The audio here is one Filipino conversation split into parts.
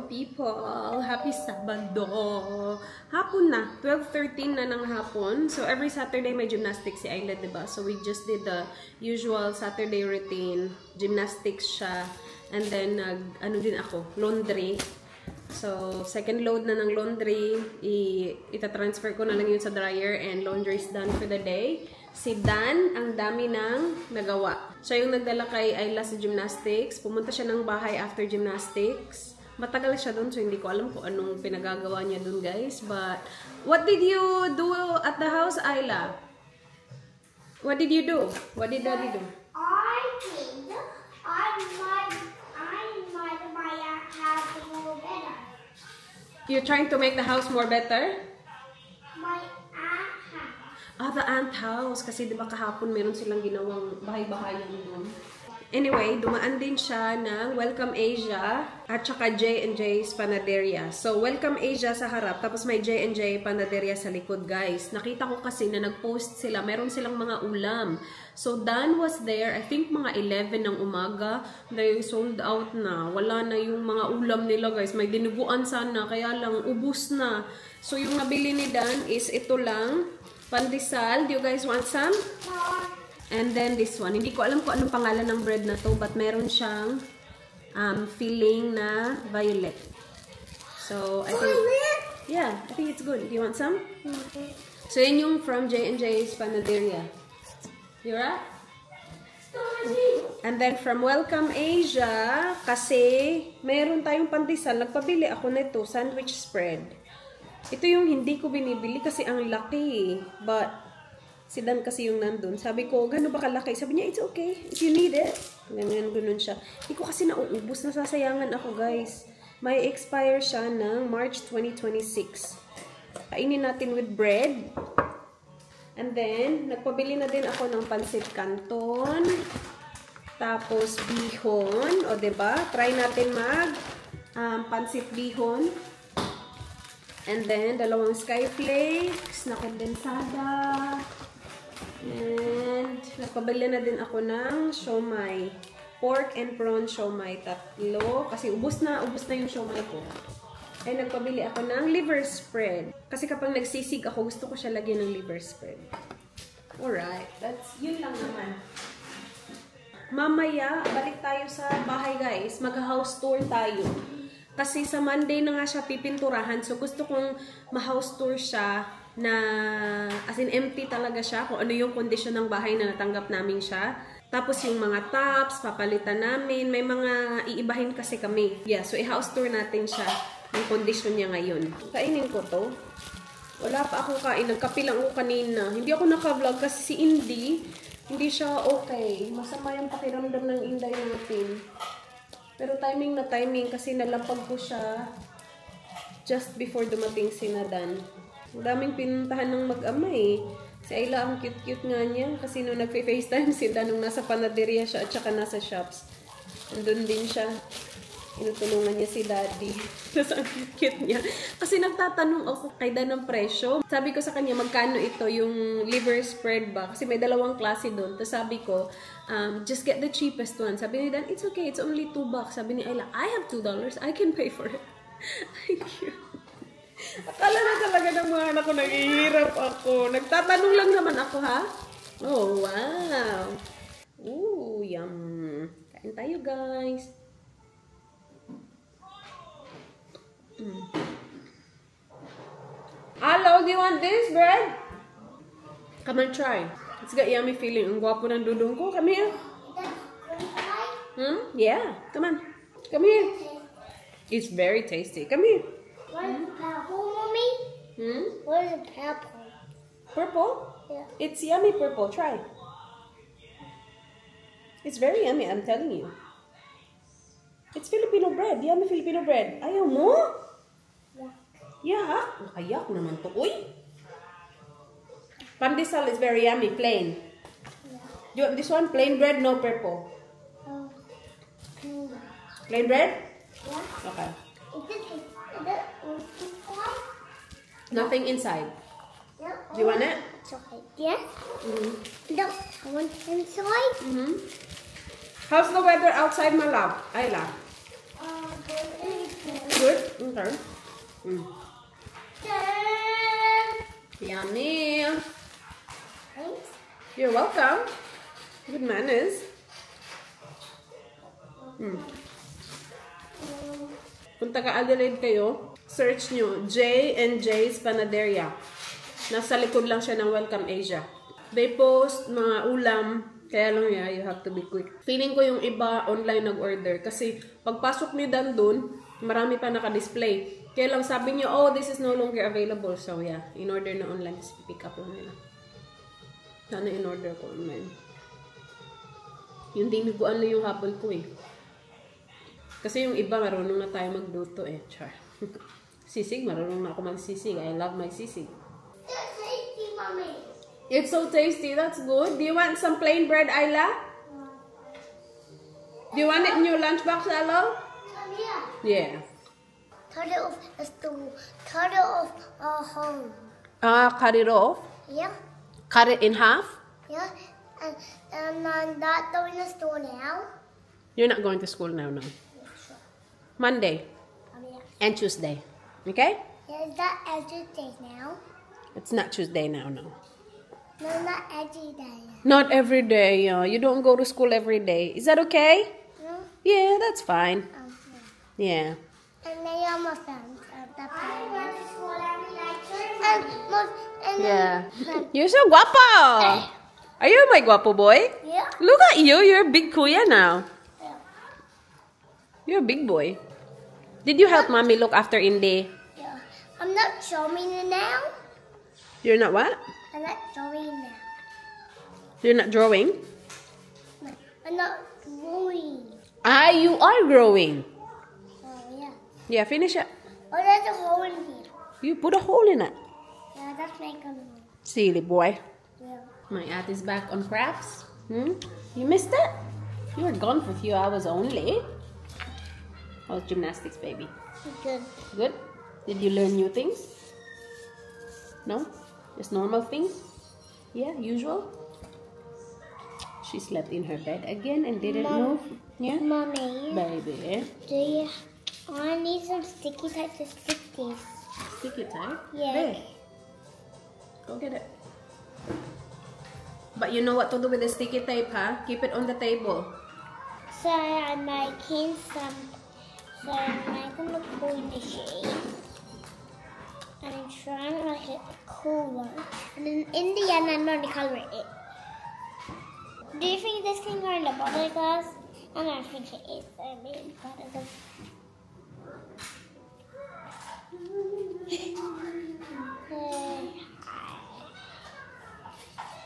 people! Happy Sabado! Hapon na. 12:13 na ng hapon. So, every Saturday may gymnastics si Ayla, diba? So, we just did the usual Saturday routine. Gymnastics siya. And then, ano din ako, laundry. So, second load na ng laundry. Ita-transfer ko na lang yun sa dryer and laundry is done for the day. Si Dan, ang dami ng nagawa. Siya yung nagdala kay Ayla sa gymnastics. Pumunta siya ng bahay after gymnastics. Matagal siya dun, so hindi ko alam kung anong pinagagawa niya dun, guys. But, what did you do at the house, Ayla? What did you do? What did Daddy do? You're trying to make the house more better? My aunt house. Ah, the aunt house. Kasi diba kahapon meron silang ginawang bahay-bahayan doon. Anyway, dumaan din siya ng Welcome Asia at saka J&J's Panaderia. So, Welcome Asia sa harap, tapos may J&J Panaderia sa likod, guys. Nakita ko kasi na nag-post sila, meron silang mga ulam. So, Dan was there, I think mga 11 ng umaga. They sold out na. Wala na yung mga ulam nila, guys. May dinuguan sana, kaya lang ubus na. So, yung nabili ni Dan is ito lang, pandesal. Do you guys want some? And then this one. Hindi ko alam kung anong pangalan ng bread na to, but meron siyang filling na violet. So, I think, yeah, I think it's good. Do you want some? So, yun yung from J&J's Panaderia. You right? And then from Welcome Asia, kasi meron tayong pandesal, nagpabili ako nito, sandwich spread. Ito yung hindi ko binibili kasi ang laki. But, si Dan kasi yung nandun. Sabi ko, gano'n ba kalaki? Sabi niya, it's okay. If you need it. Ganun siya. Hindi ko kasi nauubos. Nasasayangan ako, guys. May expire siya ng March 2026. Kainin natin with bread. And then, nagpabili na din ako ng pansit canton. Tapos, bihon. O, diba? Try natin mag pansit bihon. And then, dalawang skyflakes na kondensada. And, nagpabili na din ako ng siomai. Pork and prawn siomai. Tatlo. Kasi ubos na yung siomai ko. Ay, nagpabili ako ng liver spread. Kasi kapag nagsisig ako, gusto ko siya lagyan ng liver spread. Alright. Yun lang naman. Mamaya, balik tayo sa bahay, guys. Mag-house tour tayo. Kasi sa Monday na nga siya pipinturahan. So, gusto kong ma-house tour siya na as in empty talaga siya, kung ano yung kondisyon ng bahay na natanggap namin siya. Tapos yung mga tops, papalitan namin. May mga iibahin kasi kami. Yeah, so i-house tour natin siya yung kondisyon niya ngayon. Kainin ko to. Wala pa ako kain. Nagkape lang ako kanina. Hindi ako naka-vlog kasi si Indy, hindi siya okay. Masama yung pakiramdam ng Inday natin. Pero timing na timing kasi nalampag ko siya just before dumating si Nadan. Ang daming pinuntahan ng mag-ama eh. Si Ayla ang cute-cute nga niya. Kasi nung nagpe-FaceTime sila nung nasa panaderia siya at saka nasa shops. Andun din siya. Inutulungan niya si Daddy. Tapos ang cute niya. Kasi nagtatanong ako kay Dan ng presyo. Sabi ko sa kanya, magkano ito yung liver spread ba? Kasi may dalawang klase doon. Tapos sabi ko, just get the cheapest one. Sabi ni Dan, it's okay. It's only $2. Sabi ni Ayla, I have $2. I can pay for it. Thank you. Akala na talaga ng mga anak ko, naghihirap ako. Nagtatanong lang naman ako, ha? Oh, wow. Ooh, yum. Kain tayo, guys. Hello, do you want this bread? Come on, try. It's got yummy feeling. Ang gwapo ng dudong ko. Come here. Yeah. Come on. Come here. It's very tasty. Come here. What is purple, Mommy? What is purple? Purple? Yeah. It's yummy purple. Try. It's very yummy, I'm telling you. It's Filipino bread. Yummy Filipino bread. Ayaw mo? Yeah. Nakayak naman to. Uy! Pandesal is very yummy. Plain. Do you want this one? Plain bread, no purple. Plain bread? Yeah. Okay. Is it Nothing inside. no. Do you want it? It's okay. Yes? No, I want inside. How's the weather outside, my love? Ayla? Good. Good? Okay. Mm. Dad. Yummy. Thanks. You're welcome. Good manners. Mm. Kung taga-Adelaide kayo, search nyo J and J's Panaderia. Nasa likod lang siya ng Welcome Asia. They post mga ulam, kaya lang you have to be quick. Feeling ko yung iba online nag-order kasi pagpasok nyo doon, marami pa naka-display. Kaya lang sabi nyo, oh, this is no longer available. So yeah, in-order na online, just pick up lang nila. Sana in-order ko online. Yung diniguan na yung habol ko eh. Kasi yung iba, marunong na tayo magluto eh. Char. Sisig, marunong na ako magsisig. I love my sisig. That's tasty, Mommy. It's so tasty. That's good. Do you want some plain bread, Ayla? Do you want it in your lunchbox, Alo? Yeah. Yeah. Cut it off the stool. Cut it off our home. Cut it off. Yeah. Cut it in half. Yeah. And I'm not going to store now. You're not going to school now, no. Monday Yeah. and Tuesday. Okay? Yeah, is that every day now? It's not Tuesday now, no. No, not every day. Not every day. You don't go to school every day. Is that okay? No? Yeah, that's fine. Okay. Yeah. And they are my friends at the parents. And Yeah. You're so guapo. Are you my guapo boy? Yeah. Look at you. You're a big kuya now. Yeah. You're a big boy. Did you help mommy look after Indy? Yeah. I'm not showing it now. You're not what? I'm not showing now. You're not drawing? No, I'm not drawing. Ah, you are growing. Oh, yeah. Yeah, finish it. Oh, there's a hole in here. You put a hole in it. Yeah, that's making a hole. Silly boy. Yeah. My aunt is back on crafts. You missed it? You were gone for a few hours only. How's gymnastics, baby? Good. Good? Did you learn new things? No? Just normal things? Yeah, usual? She slept in her bed again and didn't move. Yeah? Mommy, Baby. do you... I need some sticky tape to stick this. Sticky tape? Yeah. There. Go get it. But you know what to do with the sticky tape, huh? Keep it on the table. So I'm making some... So I'm making the cool machine. And I'm trying to make it cooler. And then in the end, I'm going to color it. Do you think this can go in the bottle glass? I don't think it is. I mean, bottle glass.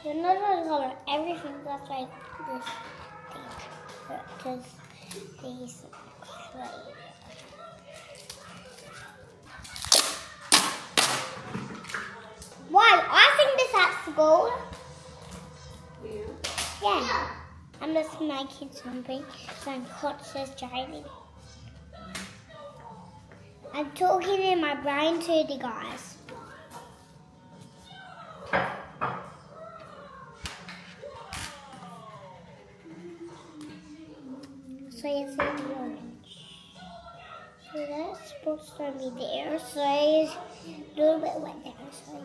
You're not going to color everything that's like this thing. Because these clay. Wow, I think this has to go. Yeah. I'm just making something. So I'm hot says Charlie. I'm talking in my brain to the guys. So it's orange. So that's supposed to be there. So it's a little bit wet there. So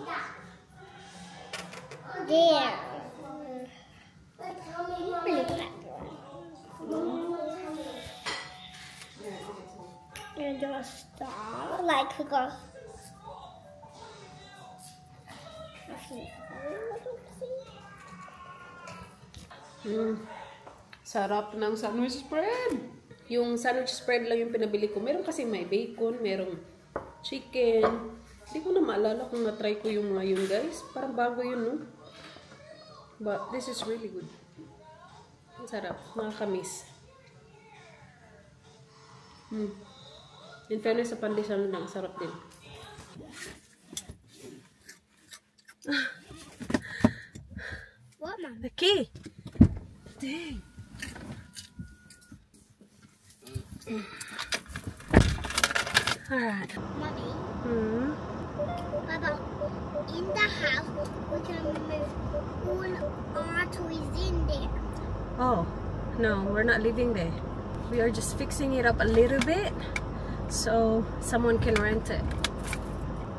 yeah. There. Really wet. And just stop like a go. Sarap ng sandwich spread. Yung sandwich spread lang yung pinabili ko. Meron kasi may bacon, merong chicken. Hindi ko na maalala kung na-try ko yung mga yun, guys. Parang bago yun, no? But this is really good. Ang sarap. Nakakamis. In fairness, sa pandesal lang, sarap din. What, Mom? The key! Dang! Alright. Mommy, Mm-hmm. Papa, in the house, we can move all our toys in there. Oh, no, we're not living there. We are just fixing it up a little bit so someone can rent it.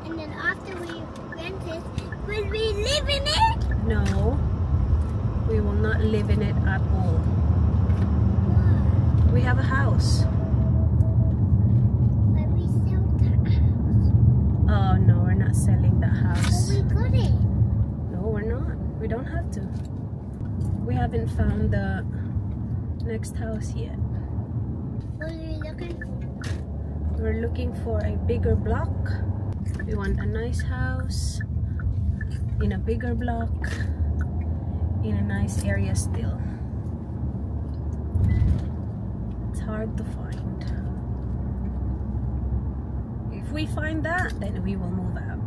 And then after we rent it, will we live in it? No, we will not live in it at all. Why? We have a house. But we sell the house. Oh no, we're not selling that But house. we got it. No, we're not. We don't have to. We haven't found the next house yet. What are you looking for? We're looking for a bigger block. We want a nice house in a bigger block in a nice area still. It's hard to find. If we find that, then we will move out.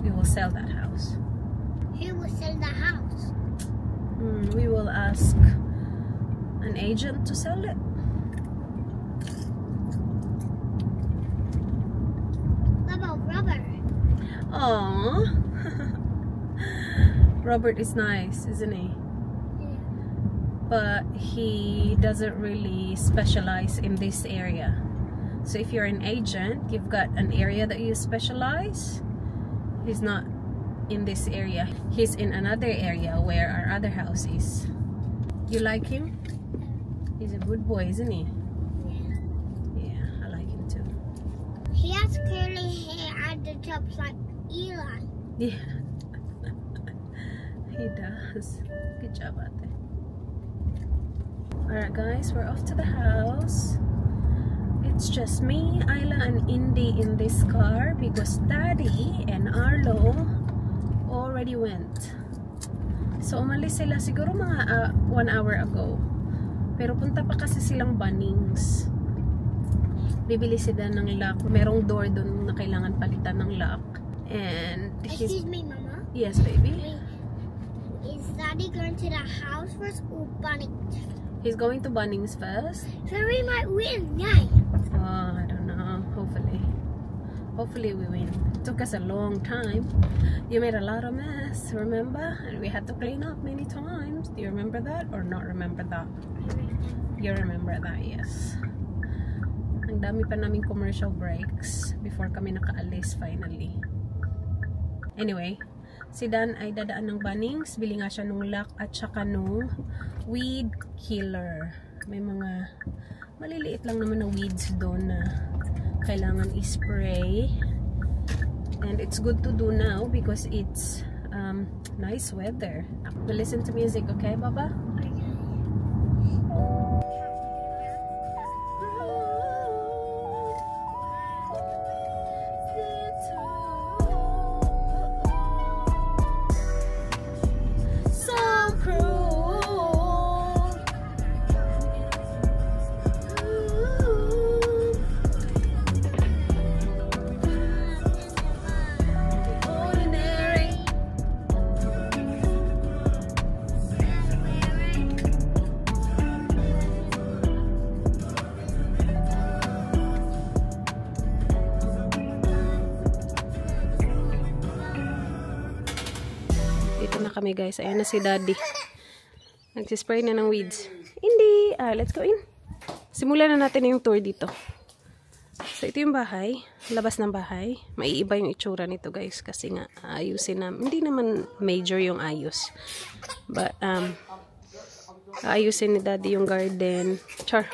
We will sell that house. Who will sell the house? We will ask an agent to sell it. What about Robert? Aww. Robert is nice, isn't he? Yeah. But he doesn't really specialize in this area. So if you're an agent, you've got an area that you specialize. He's not in this area. He's in another area where our other house is. You like him? He's a good boy, isn't he? Yeah. Yeah, I like him too. He has curly hair at the top like Eli. Yeah. He does. Good job, Ate. Alright guys, we're off to the house. It's just me, Ayla, and Indy in this car because Daddy and Arlo already went. So umalis sila siguro mga 1 hour ago. Pero punta pa kasi silang Bunnings. Bibili sila ng lock. Merong door doon na kailangan palitan ng lock. And Excuse me, Mama. yes, baby. Wait. Is Daddy going to the house first or Bunnings? He's going to Bunnings first. So we might win, yay! I don't know. Hopefully. Hopefully we win. It took us a long time. You made a lot of mess, remember? And we had to clean up many times. Do you remember that or not remember that? You remember that, yes. Ang dami pa naming commercial breaks before kami nakaalis finally. Anyway, si Dan ay dadaan ng Bunnings. Bili nga siya nung lock at saka nung weed killer. May mga maliliit lang naman na weeds doon na kailangan i-spray. And it's good to do now because it's nice weather. We'll listen to music, okay, Baba? Dito na kami guys. Ayan na si Daddy. Nagsispray na ng weeds. Hindi! Let's go in. Simulan na natin yung tour dito. So ito yung bahay. Labas ng bahay. Maiiba yung itsura nito guys. Kasi nga ayusin na. Hindi naman major yung ayos. But ayusin ni Daddy yung garden. Char.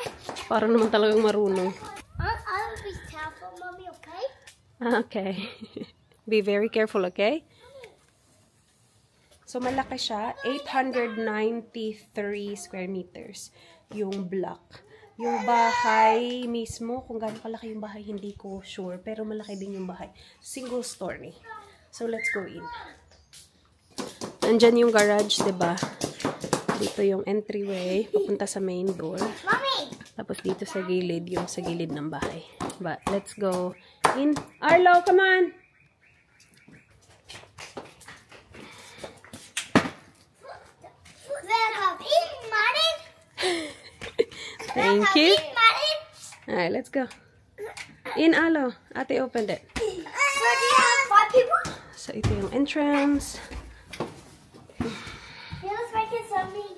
Parang naman talagang marunong. I'll be careful, Mommy, okay? Okay. Be very careful, okay? So, malaki siya. 893 square meters yung block. Yung bahay mismo, kung gaano kalaki yung bahay, hindi ko sure. Pero malaki din yung bahay. Single story. So, let's go in. Nandyan yung garage, diba? Dito yung entryway, papunta sa main door. Mommy! Tapos dito sa gilid, yung sa gilid ng bahay. But, let's go in. Arlo, come on! Thank you. Alright, let's go. In, Arlo. Ate opened it. So do you have 5 people? So, ito yung entrance. Let's make it something.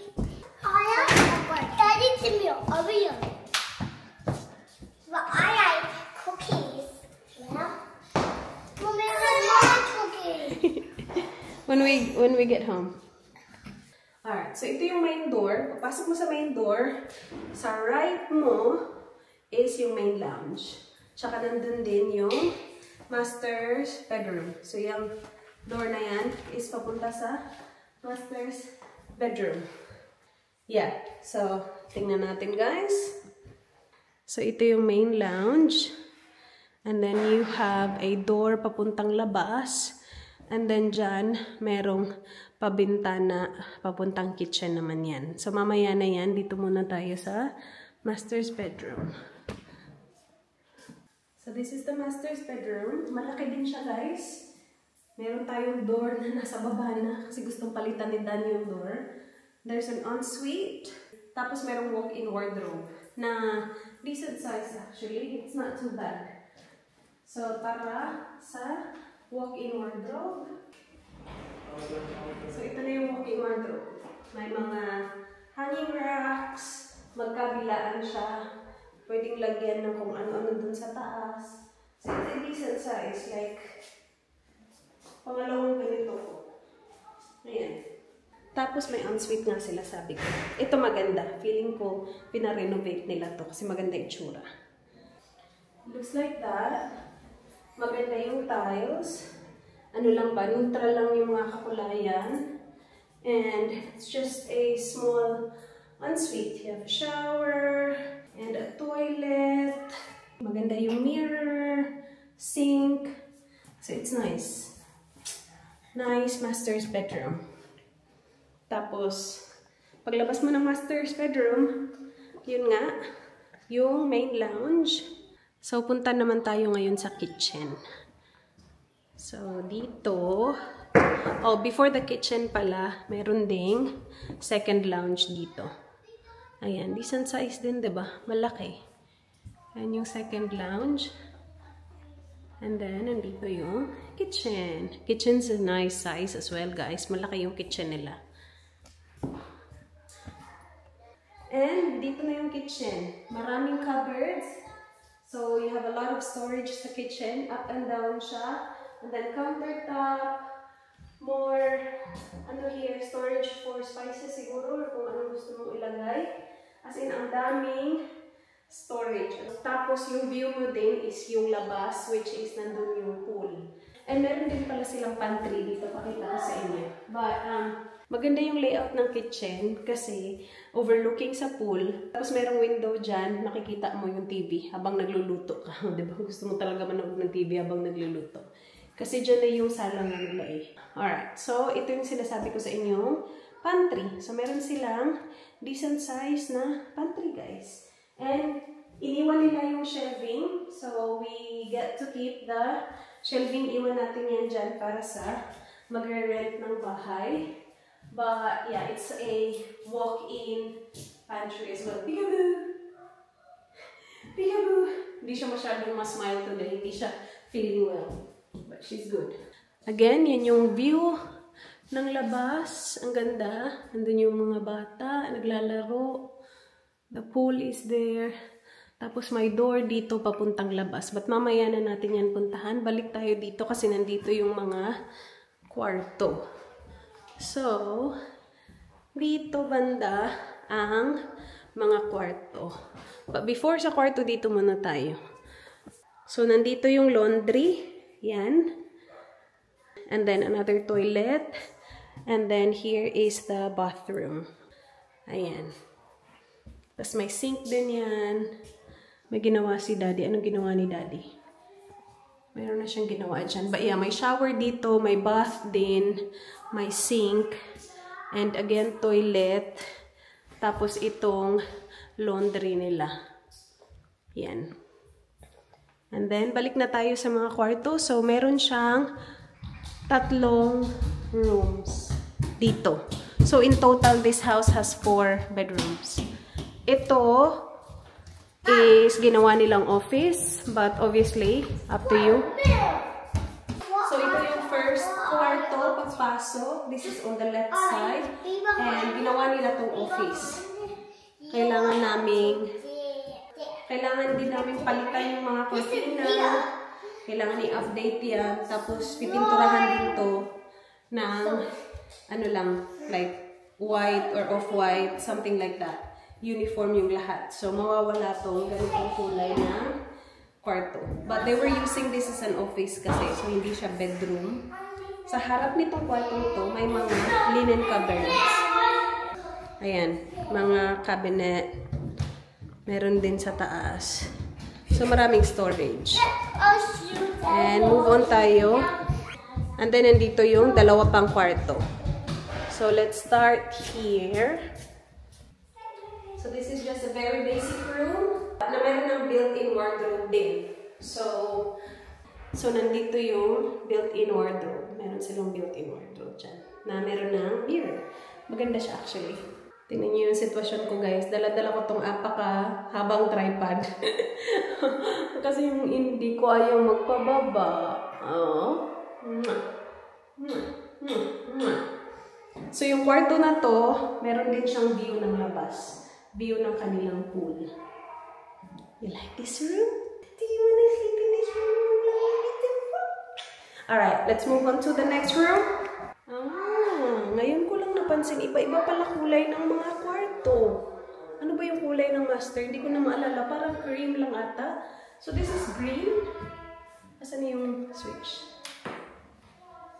Daddy, Timmy, over here. But I like cooking. when we get home. Alright, so ito yung main door. Papasok mo sa main door. Sa right mo is yung main lounge. Tsaka nandun din yung master's bedroom. So yung door na yan is papunta sa master's bedroom. Yeah, so tingnan natin guys. So ito yung main lounge. And then you have a door papuntang labas. And then dyan, merong pabintana, papuntang kitchen naman yan. So, mamaya na yan. Dito muna tayo sa master's bedroom. So, this is the master's bedroom. Malaki din siya, guys. Meron tayong door na nasa baba na kasi gustong palitan ni Dan yung door. There's an ensuite. Tapos, merong walk-in wardrobe na decent size actually. It's not too bad. So, tara sa walk-in wardrobe. So, ito na yung walk-in wardrobe. May mga hanging racks. Magkabilaan siya. Pwedeng lagyan ng kung ano-ano dun sa taas. So, it's a decent size. Like, pangalawang ganito ko. Ayan. Tapos, may ensuite nga sila, sabi ko. Ito maganda. Feeling ko, pinarenovate nila to kasi maganda yung tsura. Looks like that. Maganda yung tiles. Ano lang ba? Neutral lang yung mga kakulayan. And it's just a small ensuite. You have a shower and a toilet. Maganda yung mirror, sink. So it's nice. Nice master's bedroom. Tapos, paglabas mo ng master's bedroom, yun nga, yung main lounge. So, punta naman tayo ngayon sa kitchen. So, dito, oh, before the kitchen pala, meron ding second lounge dito. Ayan, decent size din, diba? Malaki. Ayan yung second lounge. And then, nandito yung kitchen. Kitchen's a nice size as well, guys. Malaki yung kitchen nila. And, dito na yung kitchen. Maraming cupboards. So, you have a lot of storage sa kitchen. Up and down siya. And then, countertop. More, ano here, storage for spices siguro. Or kung anong gusto mong ilagay. As in, ang daming storage. Tapos, yung view mo din is yung labas, which is nandun yung pool. And meron din pala silang pantry dito. Pakita ko sa inyo. But, maganda yung layout ng kitchen kasi overlooking sa pool. Tapos merong window dyan, makikita mo yung TV habang nagluluto ka. Diba? Gusto mo talaga manood ng TV habang nagluluto. Kasi dyan na yung sala na nila eh. Alright, so ito yung sinasabi ko sa inyong pantry. So meron silang decent size na pantry, guys. And iniwan nila yung shelving. So we get to keep the shelving. Iwan natin yan dyan para sa magre-rent ng bahay. But yeah, it's a walk-in pantry as well. Peekaboo! Peekaboo! Hindi siya masyadong ma-smile today. Hindi siya feeling well. But she's good. Again, yan yung view ng labas. Ang ganda. Nandun yung mga bata. Naglalaro. The pool is there. Tapos may door dito papuntang labas. But mamaya na natin yan puntahan. Balik tayo dito kasi nandito yung mga kwarto. So, dito banda ang mga kwarto. But before sa kwarto, dito muna tayo. So, nandito yung laundry. Yan. And then, another toilet. And then, here is the bathroom. Ayan. Tapos, may sink din yan. May ginawa si Daddy. Anong ginawa ni Daddy? Mayroon na siyang ginawa dyan. But yeah, may shower dito. May bath din. May sink. And again, toilet. Tapos itong laundry nila. Yan. And then, balik na tayo sa mga kwarto. So, meron siyang 3 rooms dito. So, in total, this house has 4 bedrooms. Ito is ginawa nilang office. But obviously, up to you. So, ito yung first kwarto, pagpasok. This is on the left side. And ginawa nila tong office. Kailangan din namin palitan yung mga cortina. Kailangan i-update yan. Tapos, pipinturahan dito. ng ano lang, like white or off-white, something like that. Uniform yung lahat. So, mawawala tong ganitong kulay na kwarto. But they were using this as an office kasi, so hindi siya bedroom. Sa harap nitong kwarto nito, may mga linen cabinets. Ayan, mga cabinet. Meron din sa taas. So, maraming storage. And move on tayo. And then, nandito yung dalawa pang kwarto. So, let's start here. So, this is just a very basic room na meron ng built-in wardrobe din. So, nandito yung built-in wardrobe. Meron silang built-in wardrobe dyan. Na meron ng mirror. Maganda siya actually. Tingnan niyo yung sitwasyon ko guys. Dala-dala ko tong habang tripod. Kasi yung hindi ko ayaw magpababa. Oh. So, yung kwarto na to, meron din siyang view ng labas. View ng kanilang pool. You like this room? Do you want to sleep in this room? Alright, let's move on to the next room. Ngayon ko lang napansin, iba-iba pala kulay ng mga kwarto. Ano ba yung kulay ng master? Hindi ko na maalala. Parang cream lang ata. So, this is green. Asan yung switch?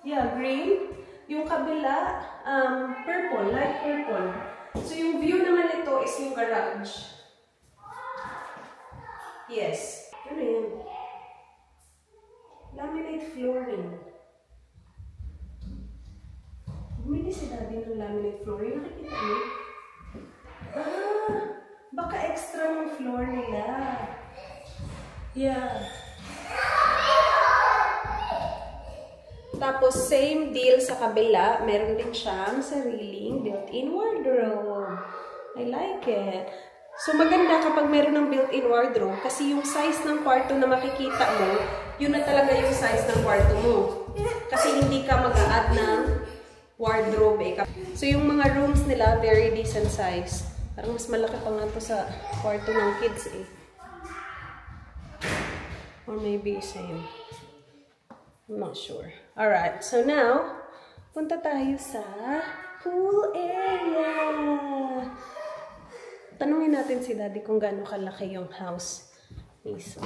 Yeah, green. Yung kabila, purple, light purple. So, yung view naman ito is yung garage. Yes. Ano yan? Laminate flooring. Bumili si Daddy ng laminate flooring. Nakikita niyo? Baka extra ng floor nila. Yeah. Tapos, same deal sa kabila. Meron din siyang sariling built-in wardrobe. I like it. So, maganda kapag meron ng built-in wardrobe kasi yung size ng kwarto na makikita mo, yun na talaga yung size ng kwarto mo. Kasi hindi ka mag-a-add ng wardrobe eh. So, yung mga rooms nila, very decent size. Parang mas malaki pa nga to sa kwarto ng kids eh. Or maybe same. I'm not sure. Alright, so now, punta tayo sa pool area. Tanungin natin si Daddy kung gaano kalaki yung house mismo.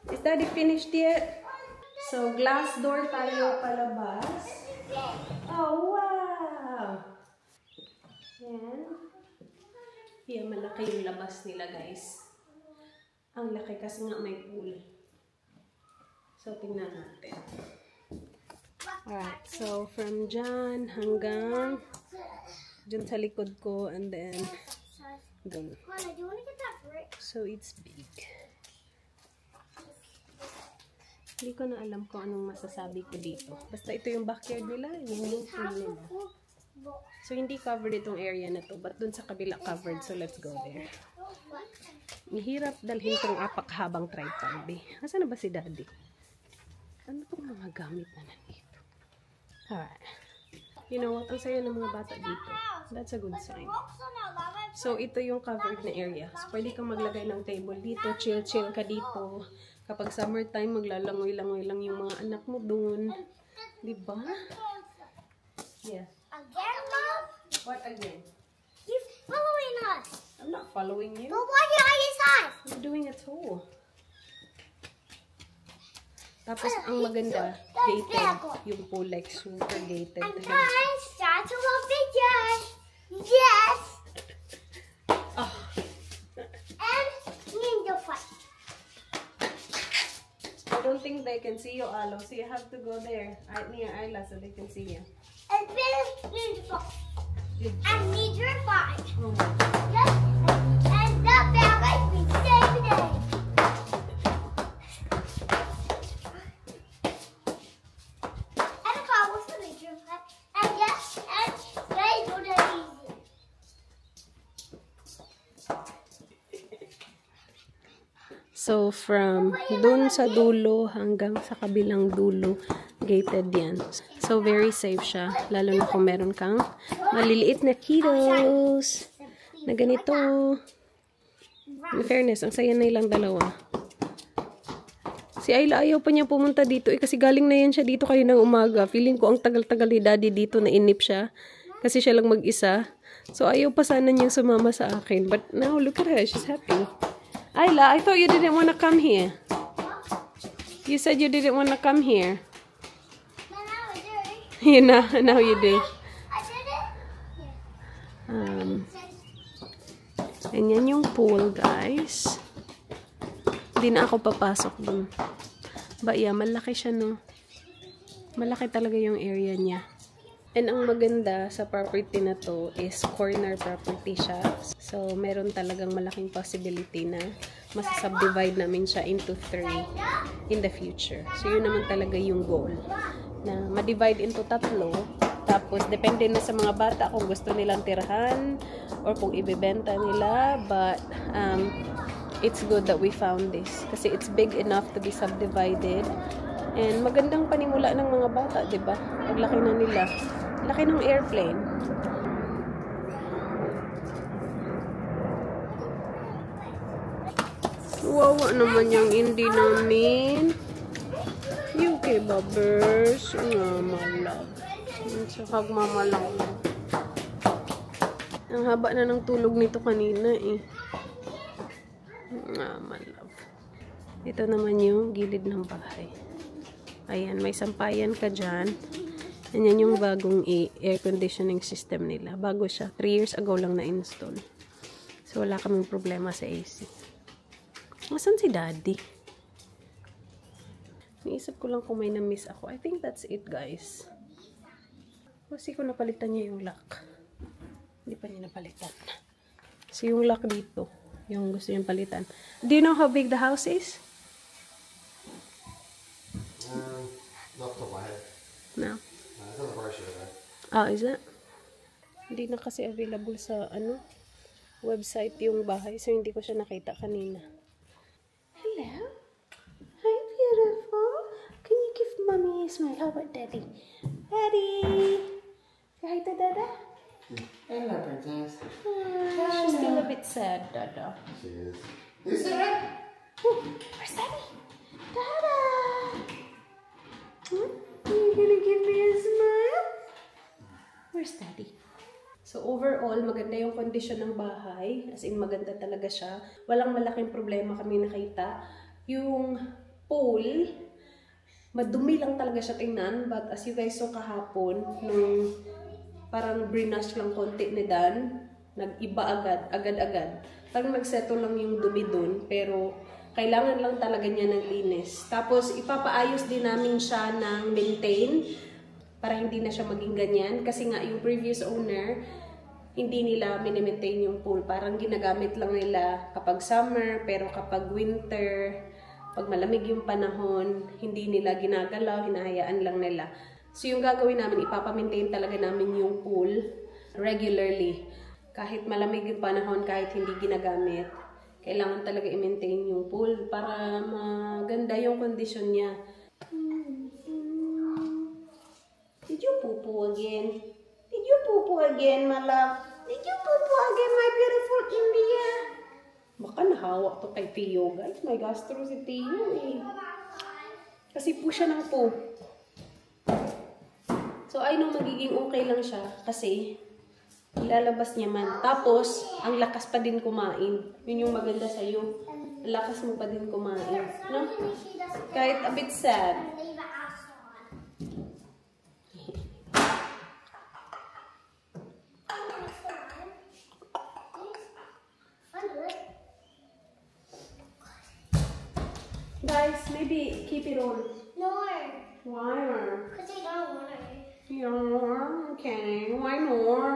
Is Daddy finished yet? So, glass door tayo palabas. Oh, wow! Yan. Yan, malaki yung labas nila, guys. Ang laki kasi nga may pool. So, tingnan natin. Alright, so from dyan hanggang dyan sa likod ko and then dun. So, it's big. Hindi ko na alam kung anong masasabi ko dito. Basta ito yung backyard nila, yun yung pool nila. So, hindi covered itong area na to, but dun sa kabila covered, so let's go there. Mahirap dalhin itong apakhabang tripod. Asan na ba si Daddy? Ano pong mga gamit na nandito? Alright. You know what? Ang saya ng mga bata dito. That's a good sign. So, ito yung covered na area. So, pwede kang maglagay ng table dito. Chill-chill ka dito. Kapag summertime, maglalangoy-langoy lang yung mga anak mo dun. Diba? Yeah. Again, Mom? What again? You're following us. I'm not following you. But why are you on your side? I'm doing a tour. Tapos, ang maganda, gated. Yung pool, like, super gated. I'm trying to start to love pictures. Yes. Oh. And ninja fight. I don't think they can see you, Alo. So, you have to go there, near Isla, so they can see you. And finish ninja fight. And ninja fight. Oh my God. Yes. And the bag I think same day. So, from dun sa dulo hanggang sa kabilang dulo, gated yan. So, very safe siya. Lalo na kung meron kang maliliit na kiddos na ganito. In fairness, ang saya na ilang dalawa. Si Ayla ayaw pa niya pumunta dito kasi galing na yan siya dito kaninang umaga. Feeling ko ang tagal-tagal ni Daddy dito na inip siya kasi siya lang mag-isa. So ayaw pa sana niyang sumama sa akin. But now look at her, she's happy. Ayla, I thought you didn't want to come here. You said you didn't want to come here. But now I do. You know, now you do. I did it. And yan yung pool, guys. Hindi na ako papasok dun. But yeah, malaki siya, no? Malaki talaga yung area niya. And ang maganda sa property na to is corner property siya. So, meron talagang malaking possibility na masasubdivide namin siya into 3 in the future. So, yun naman talaga yung goal. Na ma-divide into 3. Tapos, depende na sa mga bata kung gusto nilang tirahan or kung ibebenta nila. But, it's good that we found this. Kasi it's big enough to be subdivided. And magandang panimula ng mga bata, diba? Paglaki na nila. Laki ng airplane. Wawa naman yung hindi namin. Yung kay Babers. Mamalag. Saka mamalang. Ang haba na ng tulog nito kanina eh. Mamalag. Ito naman yung gilid ng bahay. Ayan, may sampayan ka dyan. Yan yung bagong air conditioning system nila. Bago siya. 3 years ago lang na-install. So, wala kaming problema sa AC. Nasaan si Daddy? Naisip ko lang kung may na-miss ako. I think that's it, guys. Kasi kung napalitan niya yung lock. Hindi pa niya napalitan. So, yung lock dito. Yung gusto niyang palitan. Do you know how big the house is? Not off my head. No. It's on the brochure, though. Ah, is it? Hindi na kasi available sa website yung bahay. So, hindi ko siya nakita kanina. Hello? Hi, beautiful. Can you give mommy a smile? How about daddy? Daddy! Say hi to Dada. Hello, princess. She's still a bit sad, Dada. She is. Who's that? Where's Daddy? Dada! Huh? Are you gonna give me a smile? Where's Daddy? So, overall, maganda yung condition ng bahay. As in, maganda talaga siya. Walang malaking problema kami nakita. Yung pool, madumi lang talaga siya tingnan. But as you guys saw kahapon, nung parang brinash lang konti ni Dan, nag-iba agad-agad. Parang nagsettle lang yung dumi dun. Pero, kailangan lang talaga niya ng linis. Tapos, ipapaayos din namin siya ng maintain para hindi na siya maging ganyan. Kasi nga, yung previous owner, hindi nila minimaintain yung pool. Parang ginagamit lang nila kapag summer, pero kapag winter, pag malamig yung panahon, hindi nila ginagalaw, hinahayaan lang nila. So, yung gagawin namin, ipapamaintain talaga namin yung pool regularly. Kahit malamig yung panahon, kahit hindi ginagamit. Kailangan talaga i-maintain yung pool para maganda yung condition niya. Did you poo-poo again? Did you poo-poo again, my love? Did you poo-poo again, my beautiful India? Baka nahawak to kay Tio, guys. May gastro si Tio eh. Kasi po siya ng po. So, I know magiging okay lang siya kasi ilalabas niya man. Tapos, ang lakas pa din kumain. Yun yung maganda sa'yo. Ang lakas mo pa din kumain. No? Kahit a bit sad. Guys, maybe keep it on. No. Why? Because I don't want it. Yeah, okay. Why not?